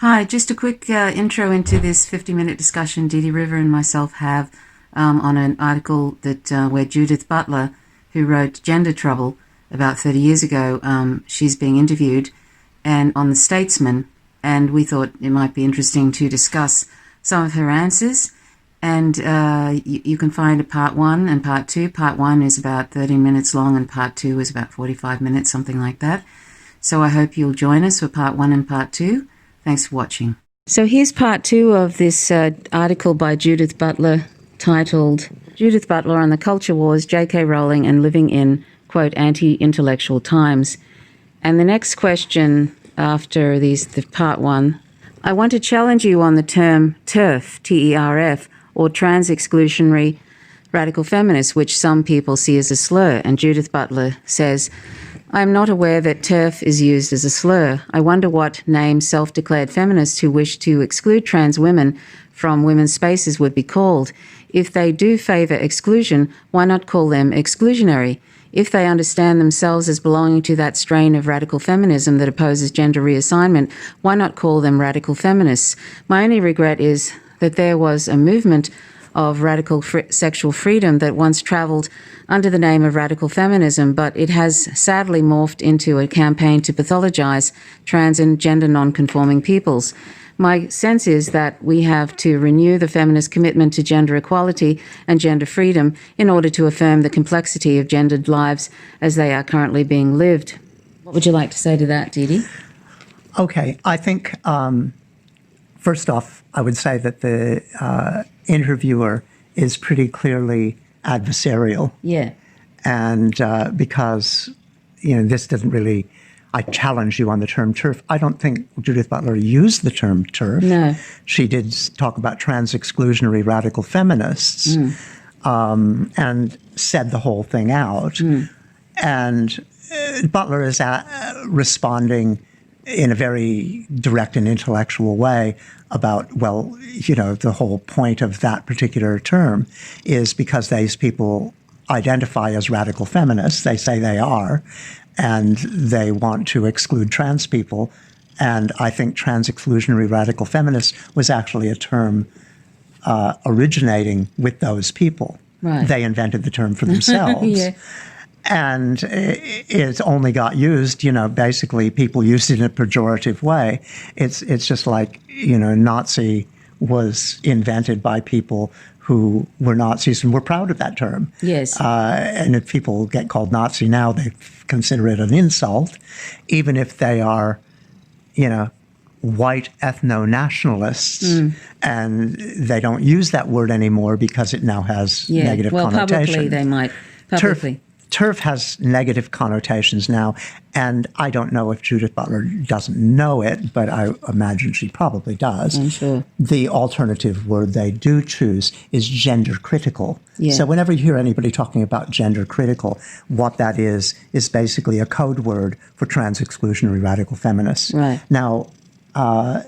Hi, just a quick intro into this 50-minute discussion Dee Dee River and myself have on an article that where Judith Butler, who wrote Gender Trouble about 30 years ago, she's being interviewed and on The Statesman, and we thought it might be interesting to discuss some of her answers. And you can find a part 1 and part 2. Part 1 is about 30 minutes long and part 2 is about 45 minutes, something like that. So I hope you'll join us for part 1 and part 2. Thanks for watching. So here's part 2 of this article by Judith Butler titled Judith Butler on the Culture Wars, K Rowling and Living in, quote, Anti-Intellectual Times. And the next question after the part 1, I want to challenge you on the term TERF, T-E-R-F, or trans-exclusionary radical feminist, which some people see as a slur. And Judith Butler says, I am not aware that TERF is used as a slur. I wonder what named self-declared feminists who wish to exclude trans women from women's spaces would be called. If they do favour exclusion, why not call them exclusionary? If they understand themselves as belonging to that strain of radical feminism that opposes gender reassignment, why not call them radical feminists? My only regret is that there was a movement of radical sexual freedom that once travelled under the name of radical feminism, but it has sadly morphed into a campaign to pathologise trans and gender non-conforming peoples. My sense is that we have to renew the feminist commitment to gender equality and gender freedom in order to affirm the complexity of gendered lives as they are currently being lived. What would you like to say to that, Dee Dee? Okay, I think first off, I would say that the interviewer is pretty clearly adversarial. Yeah. And because, this doesn't really, I challenge you on the term TERF. I don't think Judith Butler used the term TERF. No. She did talk about trans-exclusionary radical feminists and said the whole thing out. And Butler is responding in a very direct and intellectual way about, the whole point of that particular term is because these people identify as radical feminists, they say they are, and they want to exclude trans people. And I think trans-exclusionary radical feminist was actually a term originating with those people. Right. They invented the term for themselves. Yeah. And it only got used, basically people used it in a pejorative way. It's just like, Nazi was invented by people who were Nazis and were proud of that term. Yes. And if people get called Nazi now, they consider it an insult, even if they are, white ethno-nationalists, and they don't use that word anymore because it now has negative connotation. Publicly they might. Publicly. TERF has negative connotations now, and I don't know if Judith Butler doesn't know it, but I imagine she probably does. I'm sure. The alternative word they do choose is gender critical. Yeah. So whenever you hear anybody talking about gender critical, what that is basically a code word for trans-exclusionary radical feminists. Right. Now, I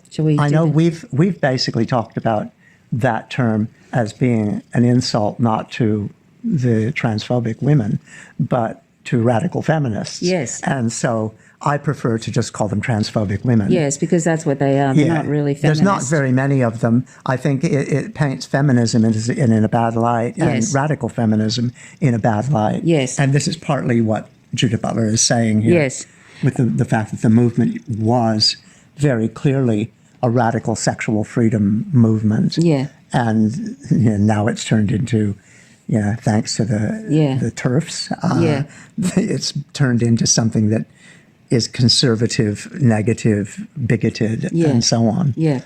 know we've basically talked about that term as being an insult not to the transphobic women, but to radical feminists. Yes. And so I prefer to just call them transphobic women. Yes, because that's what they are. They're not really feminists. There's not very many of them. I think it paints feminism in a bad light, and radical feminism in a bad light. Yes. And this is partly what Judith Butler is saying here. Yes. With the fact that the movement was very clearly a radical sexual freedom movement. Yeah. And now it's turned into, thanks to the TERFs, it's turned into something that is conservative, negative, bigoted, and so on. Yeah.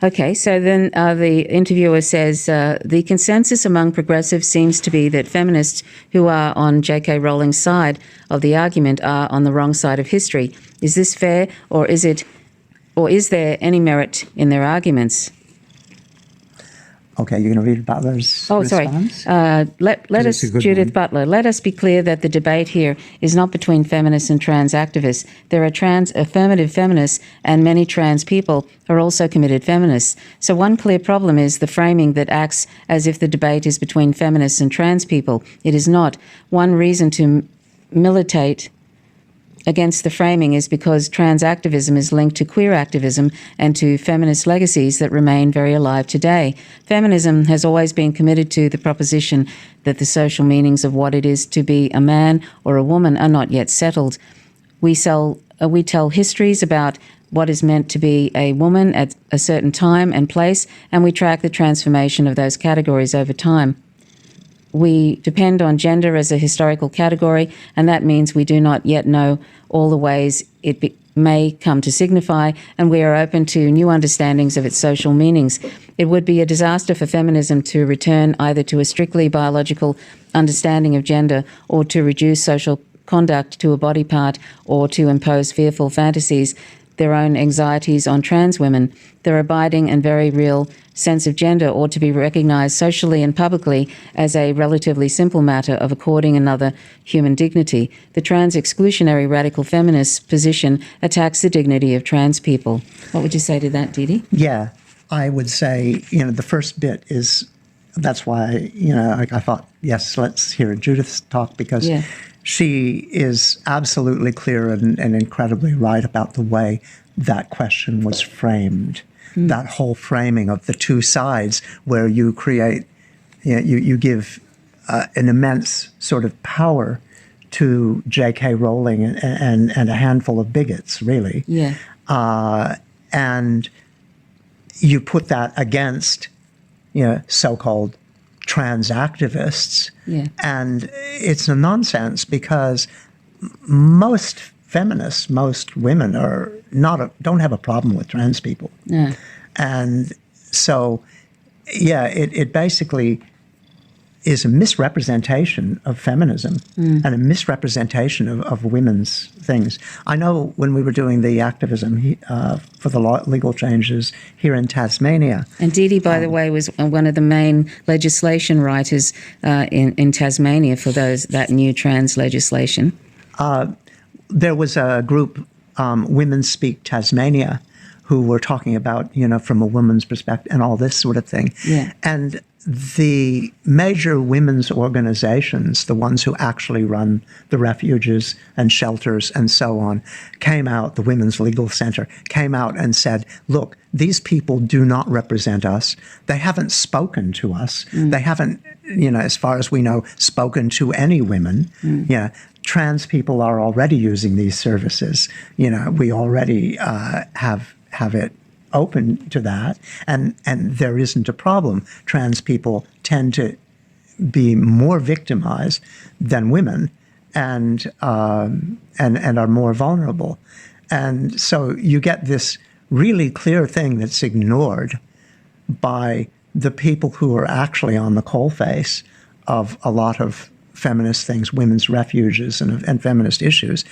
Okay, so then the interviewer says, the consensus among progressives seems to be that feminists who are on K Rowling's side of the argument are on the wrong side of history. Is this fair, or is there any merit in their arguments? Okay, you're going to read Butler's response? Sorry. Let us, Judith Butler, let us be clear that the debate here is not between feminists and trans activists. There are trans affirmative feminists, and many trans people are also committed feminists. So one clear problem is the framing that acts as if the debate is between feminists and trans people. It is not. One reason to militate against the framing is because trans activism is linked to queer activism and to feminist legacies that remain very alive today. Feminism has always been committed to the proposition that the social meanings of what it is to be a man or a woman are not yet settled. We tell histories about what is meant to be a woman at a certain time and place, and we track the transformation of those categories over time. We depend on gender as a historical category, and that means we do not yet know all the ways it may come to signify, and we are open to new understandings of its social meanings. It would be a disaster for feminism to return either to a strictly biological understanding of gender or to reduce social conduct to a body part or to impose fearful fantasies, their own anxieties on trans women. Their abiding and very real sense of gender ought to be recognised socially and publicly as a relatively simple matter of according another human dignity. The trans exclusionary radical feminist position attacks the dignity of trans people. What would you say to that, Dee Dee? Yeah, I would say, the first bit is, that's why, I thought, yes, let's hear Judith's talk, because she is absolutely clear and incredibly right about the way that question was framed. That whole framing of the two sides, where you create, you give an immense sort of power to K Rowling and a handful of bigots, really. Yeah. And you put that against, so-called trans activists. Yeah. And it's a nonsense, because most feminists, most women don't have a problem with trans people. Yeah. And so, it basically is a misrepresentation of feminism and a misrepresentation of women's things. I know when we were doing the activism for the legal changes here in Tasmania. And Dee Dee, by the way, was one of the main legislation writers in Tasmania for that new trans legislation. There was a group, Women Speak Tasmania, who were talking about, from a woman's perspective and all this sort of thing. Yeah. And the major women's organizations, the ones who actually run the refuges and shelters and so on, came out, the Women's Legal Center, came out and said, look, these people do not represent us. They haven't spoken to us. They haven't, as far as we know, spoken to any women. Trans people are already using these services. We already have it open to that, and there isn't a problem. Trans people tend to be more victimized than women, and are more vulnerable, and so you get this really clear thing that's ignored by the people who are actually on the coalface of a lot of feminist things, women's refuges and feminist issues,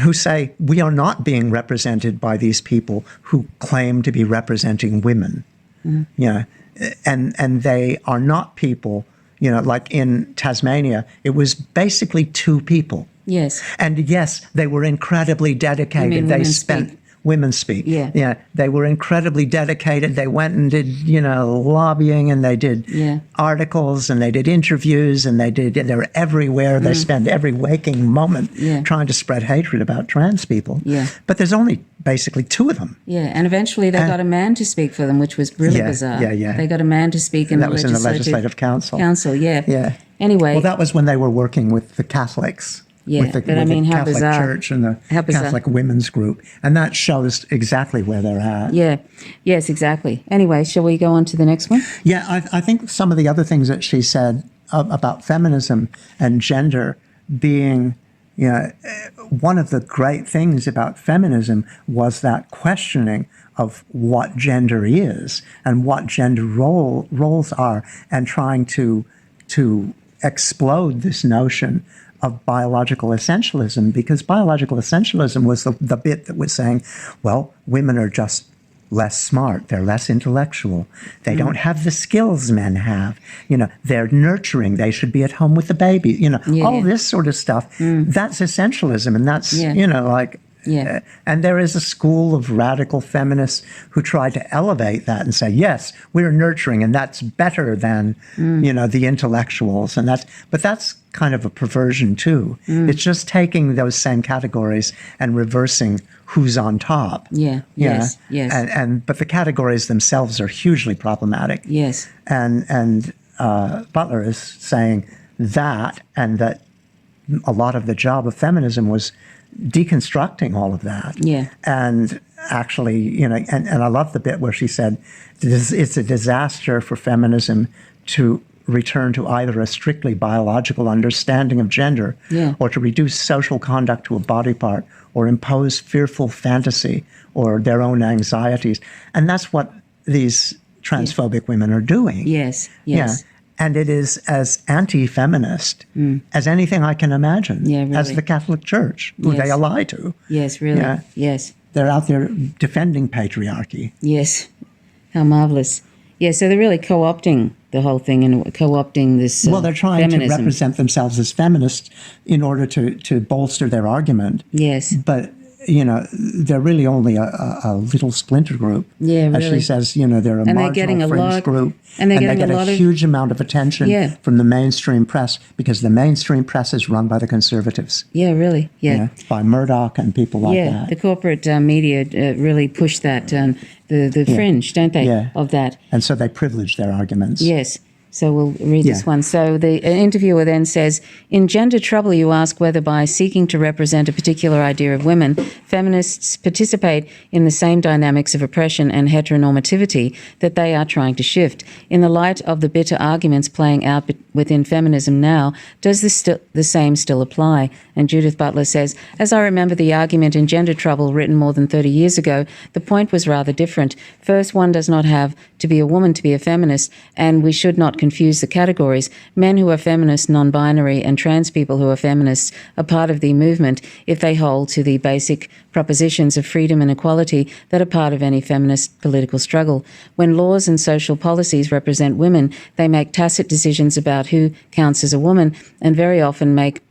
who say we are not being represented by these people who claim to be representing women. And they are not people, like in Tasmania, it was basically two people. Yes. And yes, they were incredibly dedicated. They spent Women Speak. Yeah. They were incredibly dedicated. They went and did, lobbying, and they did articles, and they did interviews, and they were everywhere. They spent every waking moment trying to spread hatred about trans people. Yeah. But there's only basically two of them. Yeah, and eventually they got a man to speak for them, which was really bizarre. Yeah. They got a man to speak in that was in the Legislative Council. Yeah. Anyway. Well, that was when they were working with the Catholics. Yeah, with the how Catholic bizarre. Church and the Catholic Women's Group. And that shows exactly where they're at. Yeah. Yes, exactly. Anyway, shall we go on to the next one? Yeah, I think some of the other things that she said about feminism and gender being, one of the great things about feminism was that questioning of what gender is and what gender roles are, and trying to explode this notion of biological essentialism, because biological essentialism was the bit that was saying, well, women are just less smart, they're less intellectual, they don't have the skills men have, they're nurturing, they should be at home with the baby, all this sort of stuff. That's essentialism, and that's, Yeah. And there is a school of radical feminists who try to elevate that and say, yes, we're nurturing, and that's better than, the intellectuals. But that's kind of a perversion too. It's just taking those same categories and reversing who's on top. Yeah. Yes. Yes. But the categories themselves are hugely problematic. Yes. And Butler is saying that, and that a lot of the job of feminism was deconstructing all of that. Yeah. And actually, and I love the bit where she said, it's a disaster for feminism to return to either a strictly biological understanding of gender, or to reduce social conduct to a body part, or impose fearful fantasy or their own anxieties. And that's what these transphobic women are doing. Yes. Yeah. And it is as anti-feminist as anything I can imagine, really. as the Catholic Church, who they ally to. Yes, really. Yeah. Yes. They're out there defending patriarchy. Yes. How marvelous. Yeah, so they're really co-opting the whole thing and co-opting this Well, they're trying feminism. to represent themselves as feminists in order to bolster their argument. Yes. But, they're really only a little splinter group. Yeah, really. As she says, they're a And they're marginal getting a fringe lot- group. and they're they getting get a lot of- huge amount of attention from the mainstream press, because the mainstream press is run by the conservatives. Yeah, really. Yeah. By Murdoch and people like that. The corporate media really push that, the fringe, don't they, of that. And so they privilege their arguments. Yes. So we'll read this one. So the interviewer then says, in Gender Trouble, you ask whether by seeking to represent a particular idea of women, feminists participate in the same dynamics of oppression and heteronormativity that they are trying to shift. In the light of the bitter arguments playing out within feminism now, does the same still apply? And Judith Butler says, as I remember the argument in Gender Trouble written more than 30 years ago, the point was rather different. First, one does not have to be a woman to be a feminist, and we should not confuse the categories. Men who are feminists, non-binary, and trans people who are feminists are part of the movement if they hold to the basic propositions of freedom and equality that are part of any feminist political struggle. When laws and social policies represent women, they make tacit decisions about who counts as a woman, and very often make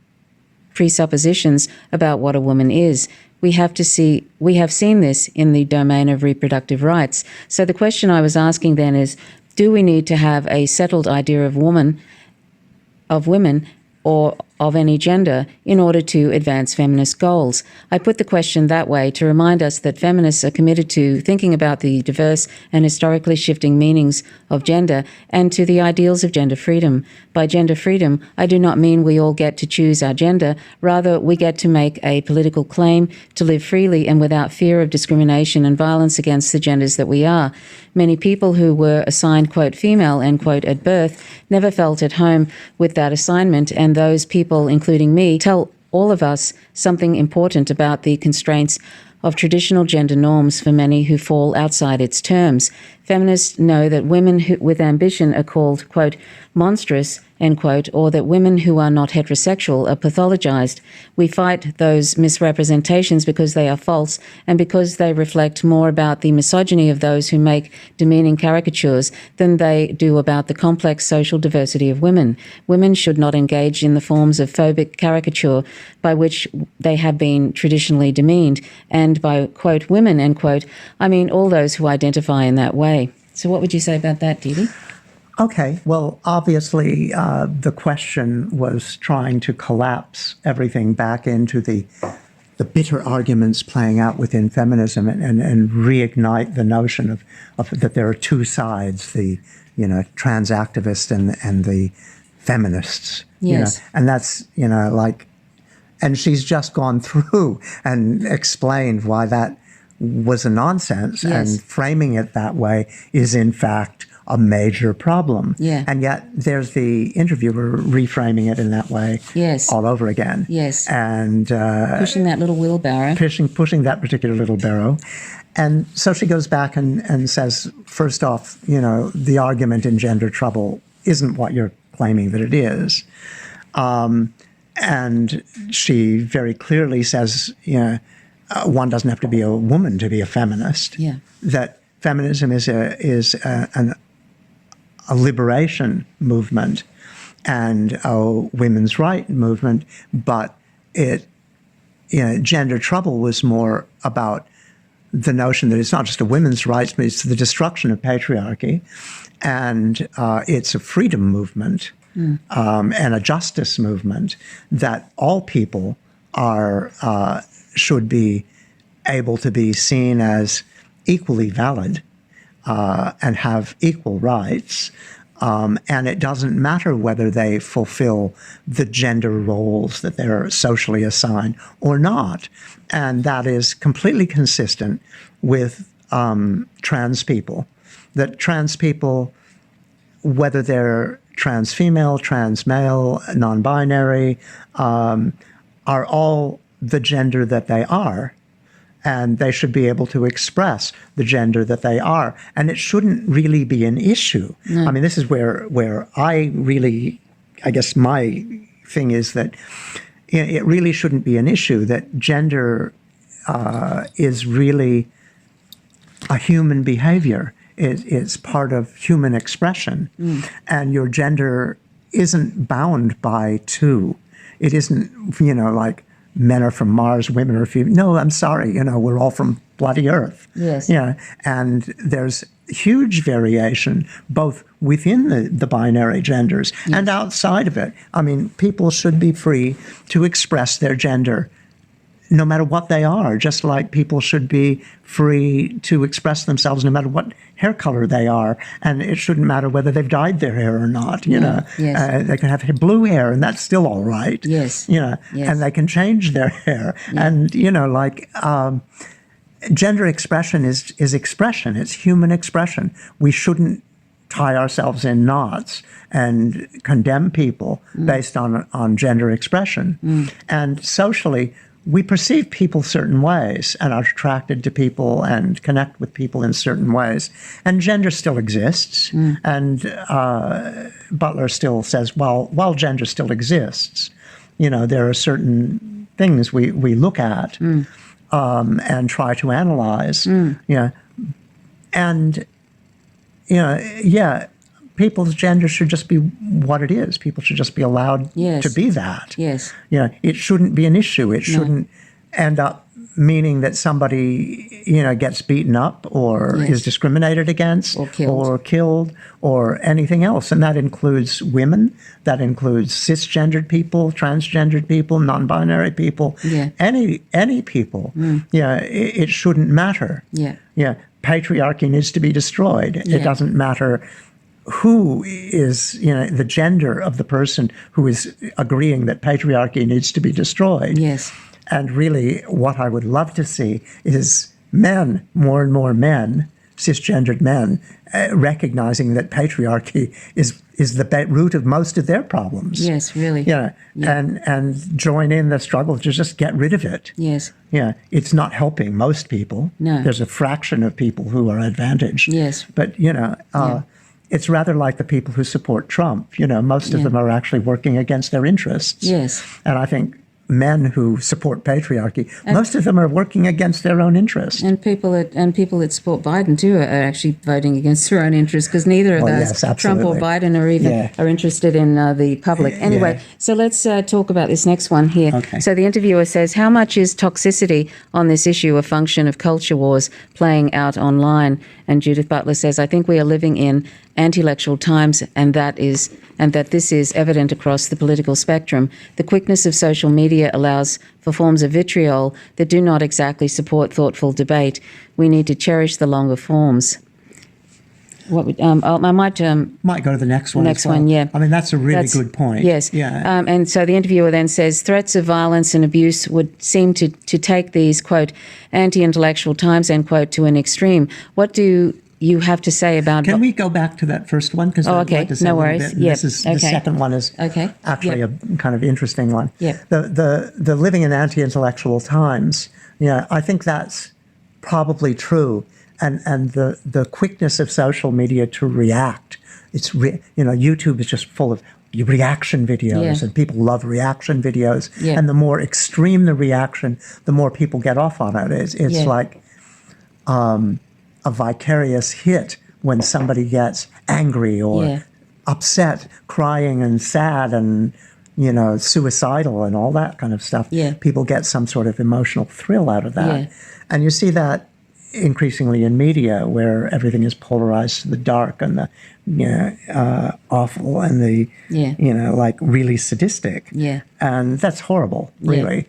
presuppositions about what a woman is. We have seen this in the domain of reproductive rights. So the question I was asking then is, do we need to have a settled idea of women, or of any gender in order to advance feminist goals? I put the question that way to remind us that feminists are committed to thinking about the diverse and historically shifting meanings of gender and to the ideals of gender freedom. By gender freedom, I do not mean we all get to choose our gender. Rather, we get to make a political claim to live freely and without fear of discrimination and violence against the genders that we are. Many people who were assigned, quote, female, end quote, at birth never felt at home with that assignment, and those people, including me, tell all of us something important about the constraints of traditional gender norms for many who fall outside its terms. Feminists know that women with ambition are called, quote, monstrous, end quote, or that women who are not heterosexual are pathologized. We fight those misrepresentations because they are false and because they reflect more about the misogyny of those who make demeaning caricatures than they do about the complex social diversity of women. Women should not engage in the forms of phobic caricature by which they have been traditionally demeaned, and by, quote, women, end quote, I mean all those who identify in that way. So what would you say about that, Dee Dee? Okay, well, obviously, the question was trying to collapse everything back into the bitter arguments playing out within feminism and reignite the notion of that there are two sides, the trans activists and the feminists. Yes. And that's and she's just gone through and explained why that was a nonsense, Yes. and framing it that way is in fact a major problem. Yeah. And yet there's the interviewer reframing it in that way Yes. all over again. Yes. And Pushing that little wheelbarrow. pushing that particular little barrow. And so she goes back and says, first off, the argument in Gender Trouble isn't what you're claiming that it is. And she very clearly says, one doesn't have to be a woman to be a feminist. Yeah. That feminism is a liberation movement and a women's right movement, but it gender trouble was more about the notion that it's not just a women's rights, but it's the destruction of patriarchy, and it's a freedom movement and a justice movement that all people are should be able to be seen as equally valid and have equal rights. And it doesn't matter whether they fulfill the gender roles that they're socially assigned or not. And that is completely consistent with trans people. That trans people, whether they're trans female, trans male, non-binary, are all the gender that they are. And they should be able to express the gender that they are. And it shouldn't really be an issue. No. I mean, this is where I really, I guess my thing is that it really shouldn't be an issue, that gender is really a human behavior. It's part of human expression. And your gender isn't bound by two. It isn't, like, men are from Mars, women are female. No, I'm sorry, we're all from bloody Earth. Yes. Yeah, and there's huge variation both within the binary genders and outside of it. I mean, people should be free to express their gender no matter what they are, just like people should be free to express themselves no matter what hair color they are. And it shouldn't matter whether they've dyed their hair or not, Yes. They can have blue hair and that's still all right. Yes. Yes. And they can change their hair. Yeah. And, gender expression is expression. It's human expression. We shouldn't tie ourselves in knots and condemn people based on gender expression. And socially, we perceive people certain ways and are attracted to people and connect with people in certain ways. And gender still exists. And Butler still says, well, while gender still exists, there are certain things we look at and try to analyze. And, people's gender should just be what it is. People should just be allowed to be that. Yes. It shouldn't be an issue. It shouldn't end up meaning that somebody, gets beaten up or is discriminated against or killed or anything else. And that includes women. That includes cisgendered people, transgendered people, non-binary people, any people. It shouldn't matter. Patriarchy needs to be destroyed. It doesn't matter who is, the gender of the person who is agreeing that patriarchy needs to be destroyed. Yes. And really, what I would love to see is men, more and more men, cisgendered men, recognizing that patriarchy is the root of most of their problems. Yes, really. And join in the struggle to just get rid of it. Yes. It's not helping most people. No. There's a fraction of people who are advantaged. Yes. But, it's rather like the people who support Trump. Most of them are actually working against their interests. Yes. And I think men who support patriarchy, most of them are working against their own interests. And people that support Biden too are actually voting against their own interests, because neither of those, Trump or Biden, are interested in the public. Anyway, so let's talk about this next one here. Okay. So the interviewer says, how much is toxicity on this issue a function of culture wars playing out online? And Judith Butler says, I think we are living in anti-intellectual times, and that this is evident across the political spectrum. The quickness of social media allows for forms of vitriol that do not exactly support thoughtful debate. We need to cherish the longer forms. I might go to the next one. Next one, yeah. I mean, that's a really good point. Yes. Yeah. And so the interviewer then says, threats of violence and abuse would seem to take these, quote, anti-intellectual times, end quote, to an extreme. What do you have to say about... Can we go back to that first one? Because okay, no worries. Yep. The second one is actually a kind of interesting one. Yep. The living in anti-intellectual times, I think that's probably true. And the quickness of social media to react. It's YouTube is just full of reaction videos, and people love reaction videos. Yeah. And the more extreme the reaction, the more people get off on it. It's like a vicarious hit when somebody gets angry or upset, crying and sad and suicidal and all that kind of stuff. Yeah. People get some sort of emotional thrill out of that. Yeah. And you see that increasingly in media, where everything is polarized to the dark and the awful and the like really sadistic. Yeah. And that's horrible, really.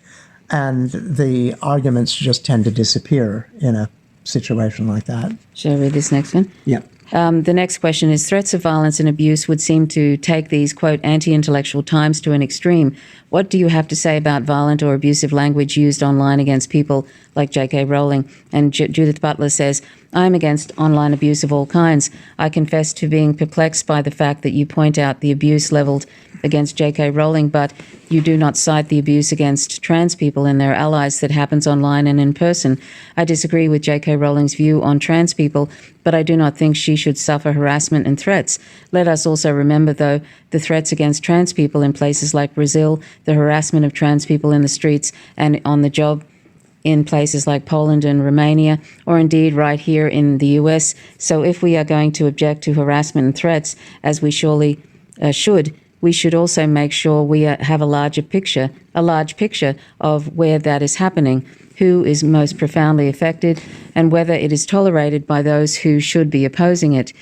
And the arguments just tend to disappear in a situation like that. Shall I read this next one? Yeah. The next question is, threats of violence and abuse would seem to take these, quote, anti-intellectual times to an extreme. What do you have to say about violent or abusive language used online against people like J.K. Rowling? And Judith Butler says, I'm against online abuse of all kinds. I confess to being perplexed by the fact that you point out the abuse levelled against J.K. Rowling, but you do not cite the abuse against trans people and their allies that happens online and in person. I disagree with J.K. Rowling's view on trans people, but I do not think she should suffer harassment and threats. Let us also remember, though, the threats against trans people in places like Brazil, the harassment of trans people in the streets and on the job in places like Poland and Romania, or indeed right here in the US. So if we are going to object to harassment and threats, as we surely should, we should also make sure we have a large picture of where that is happening, who is most profoundly affected, and whether it is tolerated by those who should be opposing it.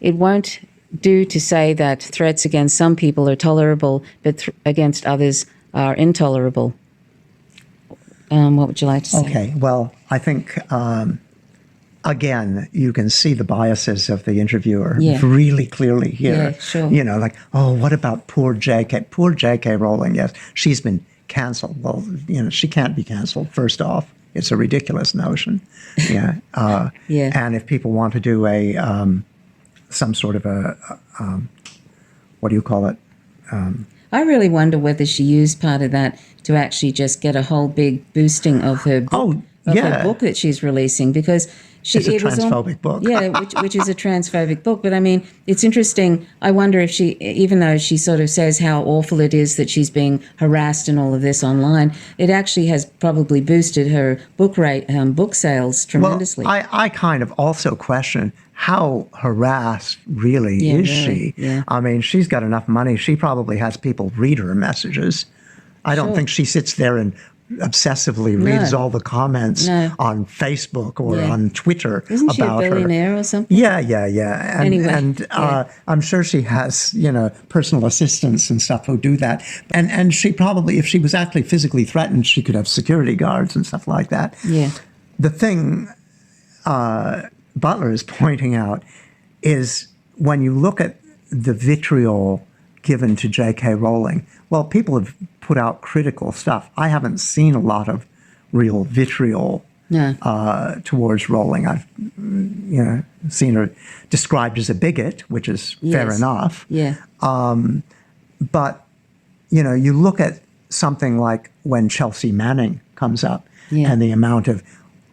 It won't do to say that threats against some people are tolerable, but against others are intolerable. What would you like to say? Okay, well, I think, again, you can see the biases of the interviewer really clearly here. Yeah, sure. Like, oh, what about poor J.K.? Poor J.K. Rowling, yes, she's been canceled. Well, she can't be canceled, first off. It's a ridiculous notion. Yeah. And if people want to do some sort of what do you call it? I really wonder whether she used part of that to actually just get a whole big boosting of her book, her book that she's releasing, because it's a transphobic book. Yeah, which is a transphobic book. But I mean, it's interesting. I wonder if she, even though she sort of says how awful it is that she's being harassed and all of this online, it actually has probably boosted her book sales tremendously. Well, I kind of also question how harassed really is she? Yeah. I mean, she's got enough money. She probably has people read her messages. I don't think she sits there and obsessively reads all the comments on Facebook or on Twitter Isn't about she a billionaire her. Or something? Yeah. And I'm sure she has, personal assistants and stuff who do that. And she probably, if she was actually physically threatened, she could have security guards and stuff like that. Yeah. The thing Butler is pointing out is when you look at the vitriol given to J.K. Rowling, well, people have put out critical stuff. I haven't seen a lot of real vitriol towards Rowling. I've seen her described as a bigot, which is fair enough. Yeah. But you look at something like when Chelsea Manning comes up and the amount of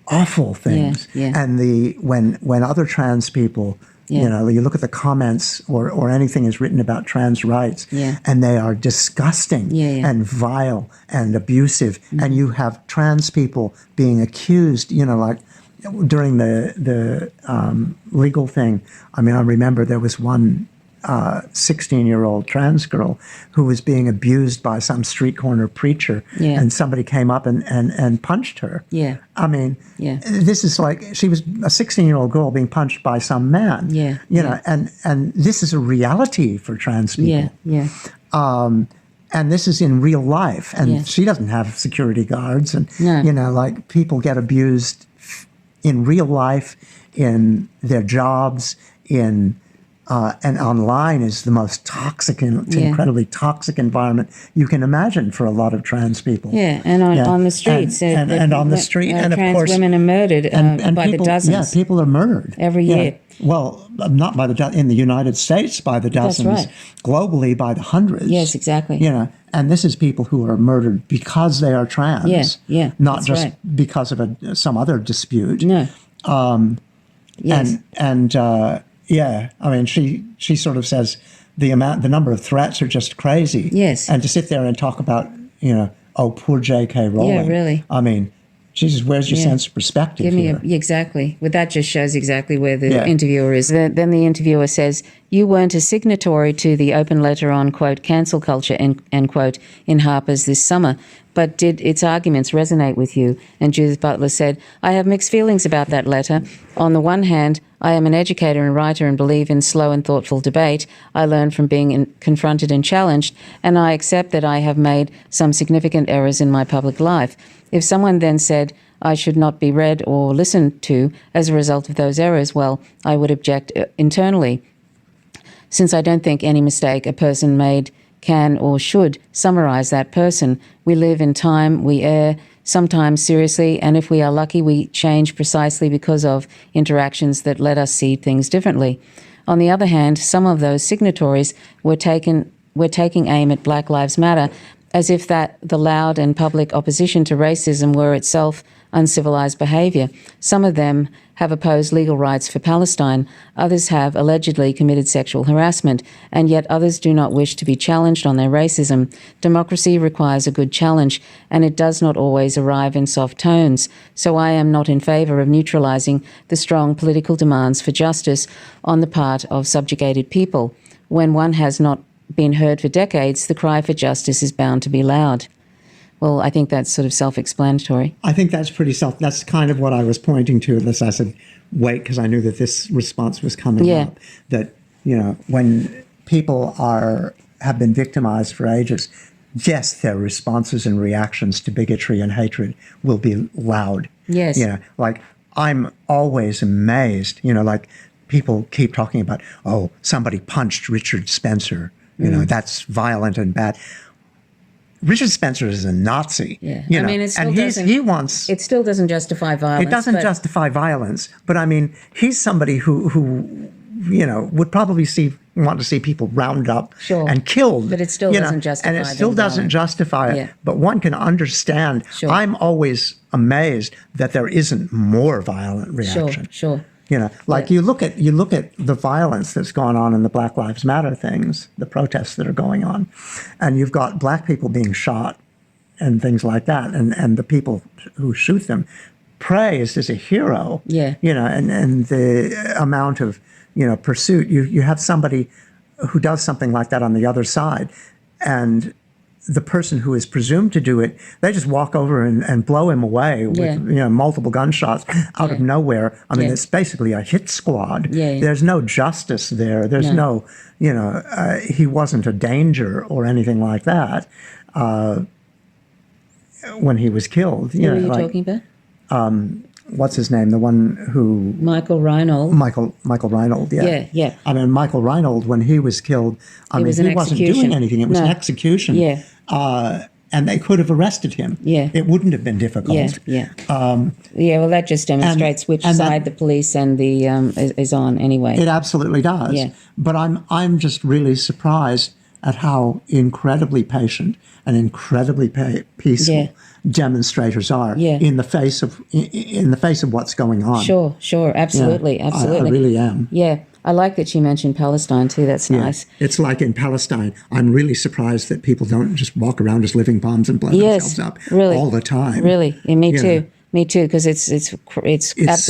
awful things, and when other trans people. You look at the comments or anything is written about trans rights, and they are disgusting and vile and abusive. And you have trans people being accused, like during the legal thing. I mean, I remember there was one 16-year-old trans girl who was being abused by some street corner preacher, and somebody came up and punched her. Yeah. I mean, this is like she was a 16-year-old girl being punched by some man. And this is a reality for trans people. And this is in real life, and she doesn't have security guards, and like people get abused in real life, in their jobs, and online is the most toxic and incredibly toxic environment you can imagine for a lot of trans people. Yeah, and on the streets. And on the street. And of trans course, women are murdered and by people, the dozens. Yeah, people are murdered. Every year. Well, not by the in the United States by the dozens. That's right. Globally by the hundreds. Yes, exactly. And this is people who are murdered because they are trans. Not just because of some other dispute. No. I mean, she sort of says the number of threats are just crazy. Yes. And to sit there and talk about, oh, poor J.K. Rowling. Yeah, really. I mean, Jesus, where's your sense of perspective Give me here? exactly. Well, that just shows exactly where the Yeah. interviewer is. Then the interviewer says, "You weren't a signatory to the open letter on, quote, cancel culture, end quote, in Harper's this summer, but did its arguments resonate with you?" And Judith Butler said, "I have mixed feelings about that letter. On the one hand, I am an educator and writer and believe in slow and thoughtful debate. I learn from being confronted and challenged, and I accept that I have made some significant errors in my public life. If someone then said I should not be read or listened to as a result of those errors, well, I would object internally, since I don't think any mistake a person made can or should summarize that person. We live in time, we err, sometimes seriously, and if we are lucky, we change precisely because of interactions that let us see things differently. On the other hand, some of those signatories were taking aim at Black Lives Matter, as if that the loud and public opposition to racism were itself uncivilized behaviour. Some of them have opposed legal rights for Palestine, others have allegedly committed sexual harassment, and yet others do not wish to be challenged on their racism. Democracy requires a good challenge, and it does not always arrive in soft tones. So I am not in favour of neutralising the strong political demands for justice on the part of subjugated people. When one has not been heard for decades, the cry for justice is bound to be loud. Well, I think that's sort of self-explanatory. I think that's that's kind of what I was pointing to. I said, wait, because I knew that this response was coming up. That, when people have been victimized for ages, yes, their responses and reactions to bigotry and hatred will be loud. Yes. Like, I'm always amazed, like people keep talking about, oh, somebody punched Richard Spencer. That's violent and bad. Richard Spencer is a Nazi. Yeah. It still doesn't justify violence. It doesn't justify violence, but I mean, he's somebody who would probably want to see people rounded up and killed. But it still doesn't justify it. And it still doesn't justify it. Yeah. But one can understand. Sure. I'm always amazed that there isn't more violent reaction. Sure. You look at the violence that's gone on in the Black Lives Matter things, the protests that are going on, and you've got black people being shot and things like that, and the people who shoot them praised as a hero. Yeah. And the amount of pursuit. You have somebody who does something like that on the other side, and the person who is presumed to do it, they just walk over and blow him away with multiple gunshots out of nowhere. I mean, it's basically a hit squad. There's no justice there. There's no he wasn't a danger or anything like that when he was killed. Who are you talking about? What's his name? The one who... Michael Reinold. Michael Reinold, Yeah. I mean, Michael Reinold, when he was killed, he wasn't doing anything. It was an execution. Yeah. And they could have arrested him. Yeah. It wouldn't have been difficult. Yeah. Well, that just demonstrates which side the police and the is on anyway. It absolutely does. Yeah. But I'm just really surprised at how incredibly patient and incredibly peaceful demonstrators are in the face of what's going on. Sure, absolutely. I really am. Yeah, I like that she mentioned Palestine too. That's nice. It's like in Palestine, I'm really surprised that people don't just walk around as living bombs and blow themselves up all the time. Really, me too. Me too, because it's absolutely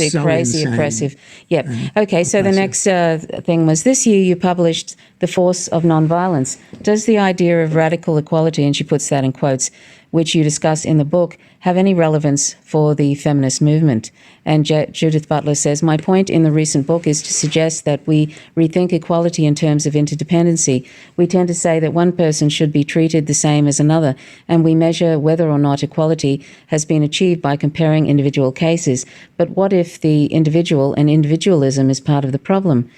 so crazy insane. oppressive. Yep. Okay, so the next thing was this year you published The Force of Nonviolence. Does the idea of radical equality, and she puts that in quotes, which you discuss in the book, have any relevance for the feminist movement? And Judith Butler says, my point in the recent book is to suggest that we rethink equality in terms of interdependency. We tend to say that one person should be treated the same as another, and we measure whether or not equality has been achieved by comparing individual cases. But what if the individual and individualism is part of the problem?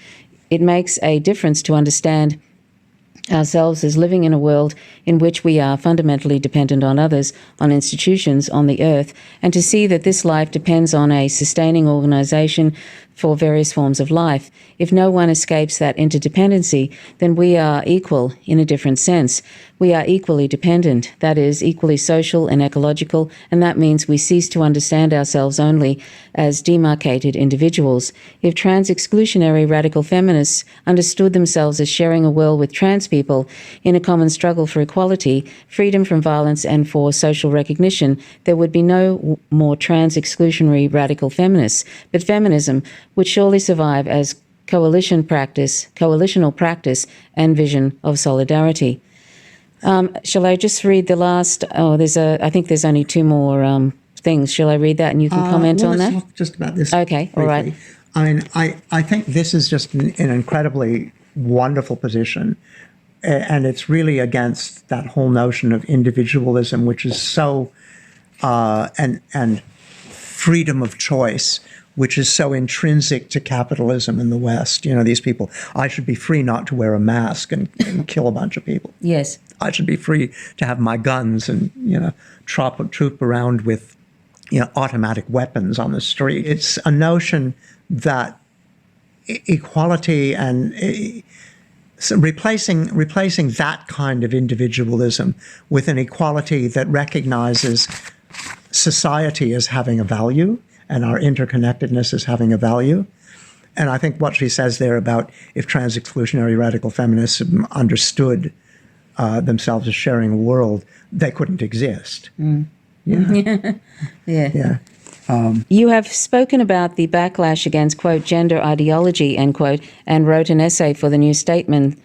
It makes a difference to understand ourselves as living in a world in which we are fundamentally dependent on others, on institutions, on the earth, and to see that this life depends on a sustaining organisation for various forms of life. If no one escapes that interdependency, then we are equal in a different sense. We are equally dependent, that is, equally social and ecological, and that means we cease to understand ourselves only as demarcated individuals. If trans-exclusionary radical feminists understood themselves as sharing a world with trans people in a common struggle for equality, freedom from violence, and for social recognition, there would be no more trans-exclusionary radical feminists. But feminism would surely survive as coalitional practice and vision of solidarity. Shall I just read the last? I think there's only two more things. Shall I read that and you can comment on that? Let's talk just about this. Okay, briefly. all right. I mean, I think this is just an incredibly wonderful position, and it's really against that whole notion of individualism, which is so and freedom of choice, which is so intrinsic to capitalism in the West. You know, these people, I should be free not to wear a mask and kill a bunch of people. Yes. I should be free to have my guns and, troop around with, automatic weapons on the street. It's a notion that equality and so replacing that kind of individualism with an equality that recognizes society as having a value and our interconnectedness as having a value. And I think what she says there about if trans-exclusionary radical feminists understood themselves as sharing a world, they couldn't exist. Mm. Yeah. Yeah. Yeah. You have spoken about the backlash against, quote, gender ideology, end quote, and wrote an essay for the New Statesman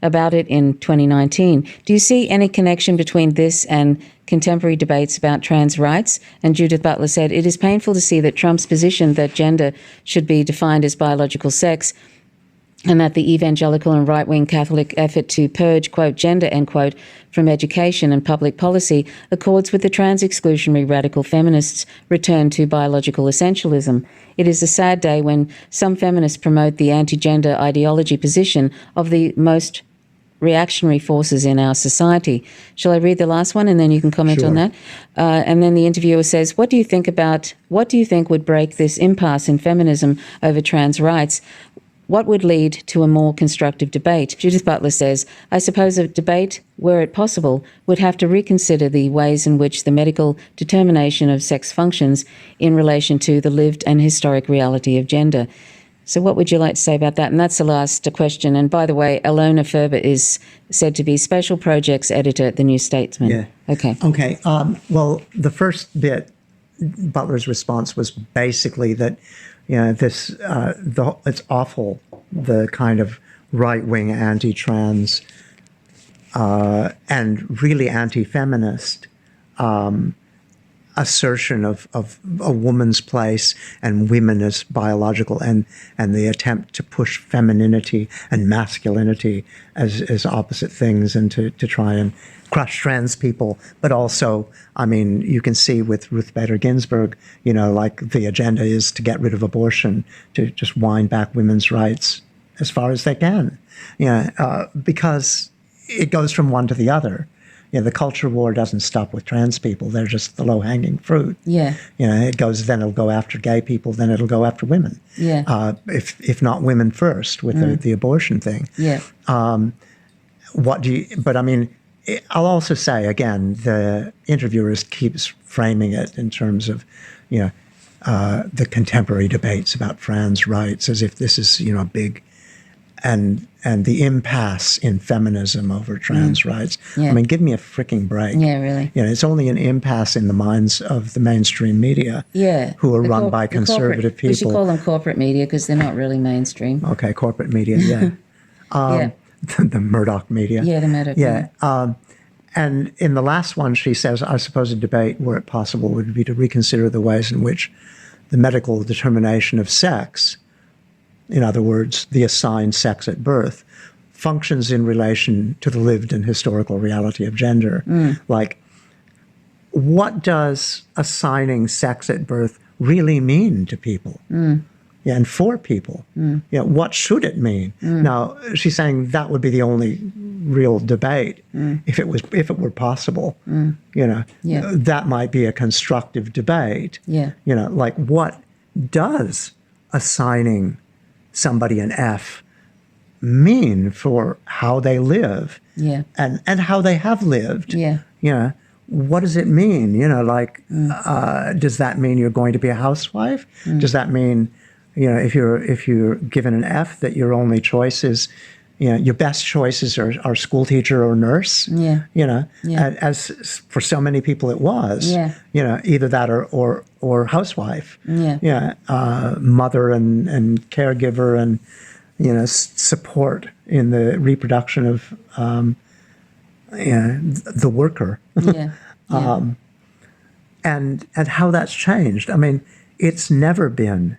about it in 2019. Do you see any connection between this and contemporary debates about trans rights? And Judith Butler said, it is painful to see that Trump's position that gender should be defined as biological sex and that the evangelical and right-wing Catholic effort to purge, quote, gender, end quote, from education and public policy accords with the trans-exclusionary radical feminists' return to biological essentialism. It is a sad day when some feminists promote the anti-gender ideology position of the most reactionary forces in our society. Shall I read the last one and then you can comment Sure. on that? And then the interviewer says, what do you think would break this impasse in feminism over trans rights? What would lead to a more constructive debate? Judith Butler says, I suppose a debate, were it possible, would have to reconsider the ways in which the medical determination of sex functions in relation to the lived and historic reality of gender. So what would you like to say about that? And that's the last question. And by the way, Alona Ferber is said to be Special Projects Editor at the New Statesman. Yeah. Okay. Okay. Well, the first bit, Butler's response was basically that, it's awful, the kind of right-wing anti-trans and really anti-feminist assertion of a woman's place and women as biological and the attempt to push femininity and masculinity as opposite things and to try and crush trans people. But also, I mean, you can see with Ruth Bader Ginsburg, like the agenda is to get rid of abortion, to just wind back women's rights as far as they can, because it goes from one to the other. The culture war doesn't stop with trans people. They're just the low-hanging fruit. Yeah. Then it'll go after gay people, then it'll go after women. Yeah. If not women first with the abortion thing. Yeah. I'll also say, again, the interviewer keeps framing it in terms of, the contemporary debates about trans rights as if this is, big, and the impasse in feminism over trans rights. Yeah. I mean, give me a freaking break. Yeah, really. It's only an impasse in the minds of the mainstream media. Yeah. Who are run by conservative people. We should call them corporate media because they're not really mainstream. Okay, corporate media, yeah. Yeah. The Murdoch media. Yeah, the Murdoch media. And in the last one, she says, I suppose a debate, were it possible, would be to reconsider the ways in which the medical determination of sex, in other words, the assigned sex at birth, functions in relation to the lived and historical reality of gender. Like, what does assigning sex at birth really mean to people? And for people? What should it mean? Now, she's saying that would be the only real debate if it were possible. That might be a constructive debate. Yeah. Like, what does assigning somebody an F mean for how they live Yeah. and how they have lived? Yeah. You know, what does it mean? You know, like, does that mean you're going to be a housewife? Does that mean, you know, if you're given an F, that your only choice is, you know, your best choices are school teacher or nurse? Yeah. You know, Yeah. as for so many people it was. Yeah. You know, either that or housewife. Yeah. Yeah. Mother and caregiver and, you know, support in the reproduction of the worker. Yeah. Yeah. And how that's changed. I mean, it's never been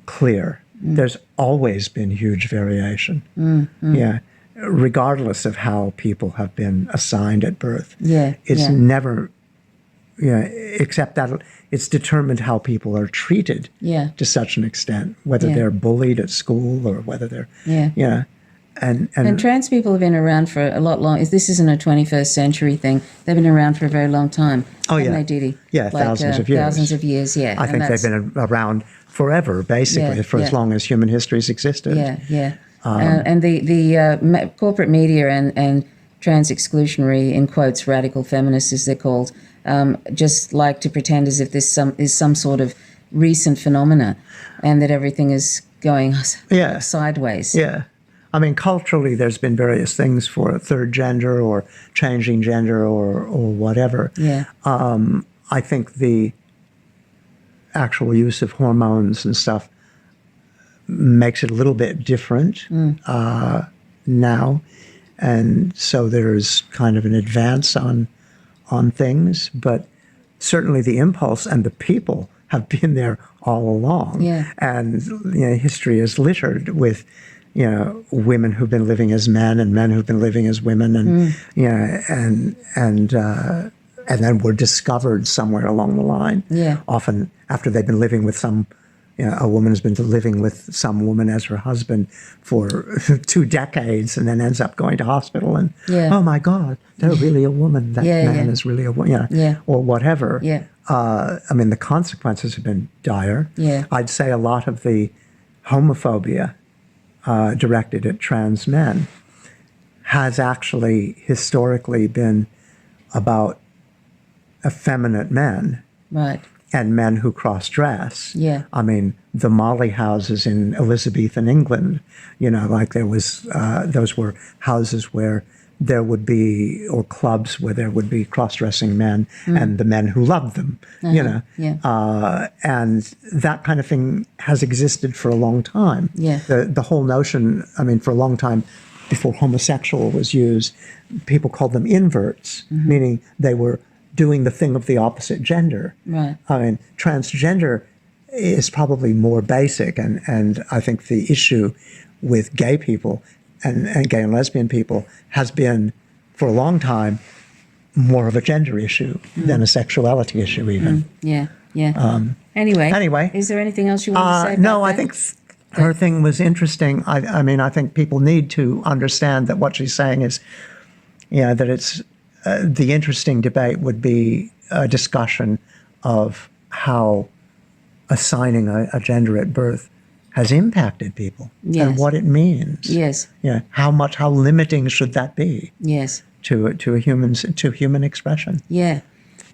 clear. There's always been huge variation. Yeah, regardless of how people have been assigned at birth. Yeah. It's never, except that it's determined how people are treated to such an extent, whether they're bullied at school or whether they're, And trans people have been around for a lot long. This isn't a 21st century thing. They've been around for a very long time. Oh, haven't yeah. they, Didi? Yeah, thousands of years. Thousands of years, yeah. I think they've been around forever, basically, for as long as human history's existed. Yeah, yeah. And the corporate media and trans exclusionary, in quotes, radical feminists, as they're called, just like to pretend as if this is some sort of recent phenomena and that everything is going sideways. Yeah. I mean, culturally, there's been various things for a third gender or changing gender or whatever. Yeah. I think the actual use of hormones and stuff makes it a little bit different now. And so there's kind of an advance on things. But certainly the impulse and the people have been there all along. Yeah. And history is littered with women who've been living as men and men who've been living as women, and and then were discovered somewhere along the line. Yeah. Often after they've been living with some, a woman has been living with some woman as her husband for 2 decades, and then ends up going to hospital and oh my God, they're really a woman. That man is really a woman. Or whatever. Yeah. I mean, the consequences have been dire. Yeah. I'd say a lot of the homophobia directed at trans men has actually historically been about effeminate men. Right. And men who cross-dress. Yeah. I mean, the Molly houses in Elizabethan England, like there was, those were houses where there would be, or clubs where there would be cross-dressing men and the men who loved them, Yeah. and that kind of thing has existed for a long time. Yeah. The whole notion, I mean, for a long time, before homosexual was used, people called them inverts, meaning they were doing the thing of the opposite gender. Right. I mean, transgender is probably more basic, and I think the issue with gay people and gay and lesbian people has been, for a long time, more of a gender issue than a sexuality issue even. Yeah, yeah. Anyway, is there anything else you want to say about No, that? I think her thing was interesting. I mean, I think people need to understand that what she's saying is, that it's, the interesting debate would be a discussion of how assigning a gender at birth has impacted people and what it means. Yes. How limiting should that be? Yes. To human expression. Yeah.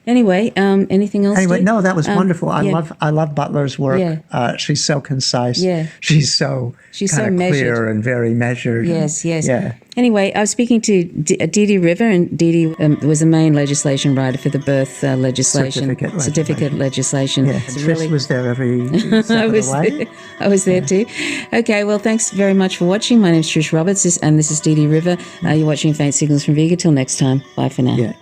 Anyway, anything else? Anyway, Steve? no, that was wonderful. I love Butler's work. Yeah. She's so concise. Yeah. She's so so clear measured. and very measured. Yes, yes. Yeah. Anyway, I was speaking to Didi River, and Didi was the main legislation writer for the birth legislation. Certificate legislation. Yeah. Trish was there every step of the way. I was there too. Okay, well, thanks very much for watching. My name's Trish Roberts, and this is Didi River. You're watching Faint Signals from Viga. Till next time. Bye for now. Yeah.